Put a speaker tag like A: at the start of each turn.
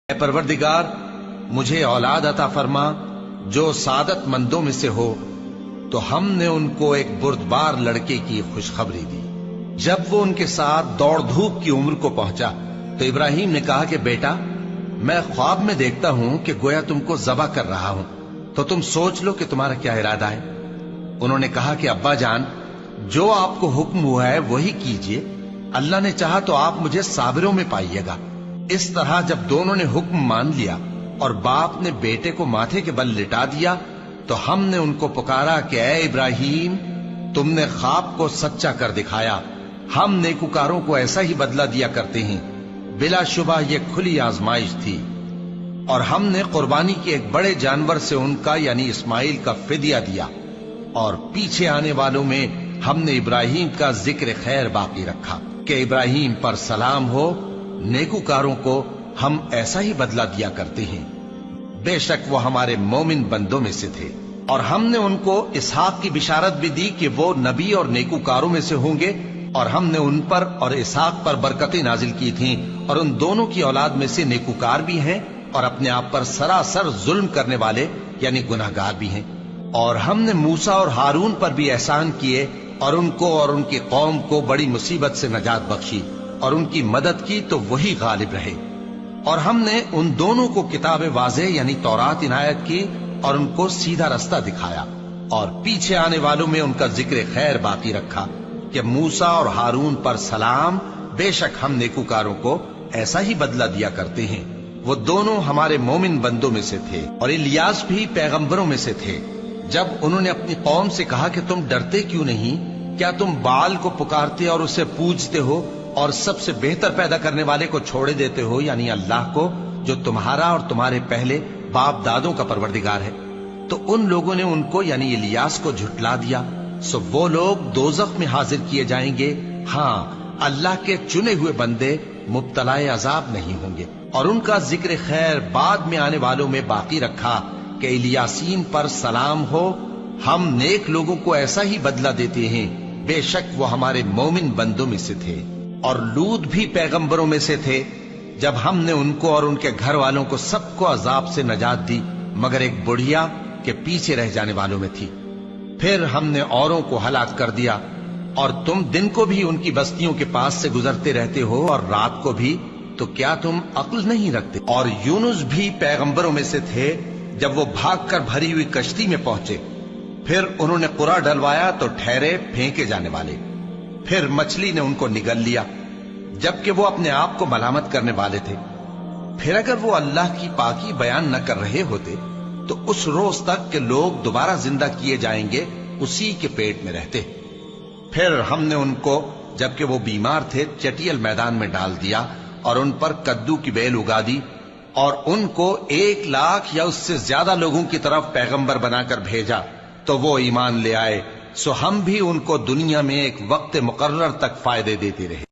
A: اے پروردگار مجھے اولاد عطا فرما جو سعادت مندوں میں سے ہو، تو ہم نے ان کو ایک بردبار لڑکے کی خوشخبری دی۔ جب وہ ان کے ساتھ دوڑ دھوپ کی عمر کو پہنچا تو ابراہیم نے کہا کہ بیٹا، میں خواب میں دیکھتا ہوں کہ گویا تم کو ذبح کر رہا ہوں، تو تم سوچ لو کہ تمہارا کیا ارادہ ہے۔ انہوں نے کہا کہ ابا جان، جو آپ کو حکم ہوا ہے وہی کیجئے، اللہ نے چاہا تو آپ مجھے صابروں میں پائیے گا۔ اس طرح جب دونوں نے حکم مان لیا اور باپ نے بیٹے کو ماتھے کے بل لٹا دیا تو ہم نے ان کو پکارا کہ اے ابراہیم، تم نے خواب کو سچا کر دکھایا، ہم نیکوکاروں کو ایسا ہی بدلہ دیا کرتے ہیں۔ بلا شبہ یہ کھلی آزمائش تھی، اور ہم نے قربانی کے ایک بڑے جانور سے ان کا یعنی اسماعیل کا فدیہ دیا، اور پیچھے آنے والوں میں ہم نے ابراہیم کا ذکر خیر باقی رکھا کہ ابراہیم پر سلام ہو، نیکوکاروں کو ہم ایسا ہی بدلہ دیا کرتے ہیں۔ بے شک وہ ہمارے مومن بندوں میں سے تھے، اور ہم نے ان کو اسحاق کی بشارت بھی دی کہ وہ نبی اور نیکوکاروں میں سے ہوں گے، اور ہم نے ان پر اور اسحاق پر برکتیں نازل کی تھیں، اور ان دونوں کی اولاد میں سے نیکوکار بھی ہیں اور اپنے آپ پر سراسر ظلم کرنے والے یعنی گناہگار بھی ہیں۔ اور ہم نے موسیٰ اور ہارون پر بھی احسان کیے، اور ان کو اور ان کی قوم کو بڑی مصیبت سے نجات بخشی، اور ان کی مدد کی تو وہی غالب رہے۔ اور ہم نے ان دونوں کو کتاب واضح یعنی تورات عنایت کی، اور ان کو سیدھا رستہ دکھایا، اور پیچھے آنے والوں میں ان کا ذکر خیر باقی رکھا کہ موسیٰ اور ہارون پر سلام، بے شک ہم نیکوکاروں کو ایسا ہی بدلہ دیا کرتے ہیں۔ وہ دونوں ہمارے مومن بندوں میں سے تھے، اور الیاس بھی پیغمبروں میں سے تھے۔ جب انہوں نے اپنی قوم سے کہا کہ تم ڈرتے کیوں نہیں؟ کیا تم بال کو پکارتے اور اسے پوجتے ہو، اور سب سے بہتر پیدا کرنے والے کو چھوڑے دیتے ہو یعنی اللہ کو، جو تمہارا اور تمہارے پہلے باپ دادوں کا پروردگار ہے؟ تو ان لوگوں نے ان کو یعنی الیاس کو جھٹلا دیا، سو وہ لوگ دوزخ میں حاضر کیے جائیں گے۔ ہاں، اللہ کے چنے ہوئے بندے مبتلا عذاب نہیں ہوں گے۔ اور ان کا ذکر خیر بعد میں آنے والوں میں باقی رکھا کہ الیاسین پر سلام ہو، ہم نیک لوگوں کو ایسا ہی بدلہ دیتے ہیں، بے شک وہ ہمارے مومن بندوں میں سے تھے۔ اور لوط بھی پیغمبروں میں سے تھے، جب ہم نے ان کو اور ان کے گھر والوں کو سب کو عذاب سے نجات دی، مگر ایک بڑھیا کے پیچھے رہ جانے والوں میں تھی۔ پھر ہم نے اوروں کو ہلاک کر دیا، اور تم دن کو بھی ان کی بستیوں کے پاس سے گزرتے رہتے ہو اور رات کو بھی، تو کیا تم عقل نہیں رکھتے؟ اور یونس بھی پیغمبروں میں سے تھے، جب وہ بھاگ کر بھری ہوئی کشتی میں پہنچے، پھر انہوں نے قرع ڈلوایا تو ٹھہرے پھینکے جانے والے، پھر مچھلی نے ان کو نگل لیا، جبکہ وہ اپنے آپ کو ملامت کرنے والے تھے۔ پھر اگر وہ اللہ کی پاکی بیان نہ کر رہے ہوتے تو اس روز تک کہ لوگ دوبارہ زندہ کیے جائیں گے اسی کے پیٹ میں رہتے۔ پھر ہم نے ان کو جبکہ وہ بیمار تھے چٹیل میدان میں ڈال دیا، اور ان پر کدو کی بیل اگا دی، اور ان کو 1,00,000 یا اس سے زیادہ لوگوں کی طرف پیغمبر بنا کر بھیجا، تو وہ ایمان لے آئے، سو ہم بھی ان کو دنیا میں ایک وقت مقرر تک فائدے دیتے رہے۔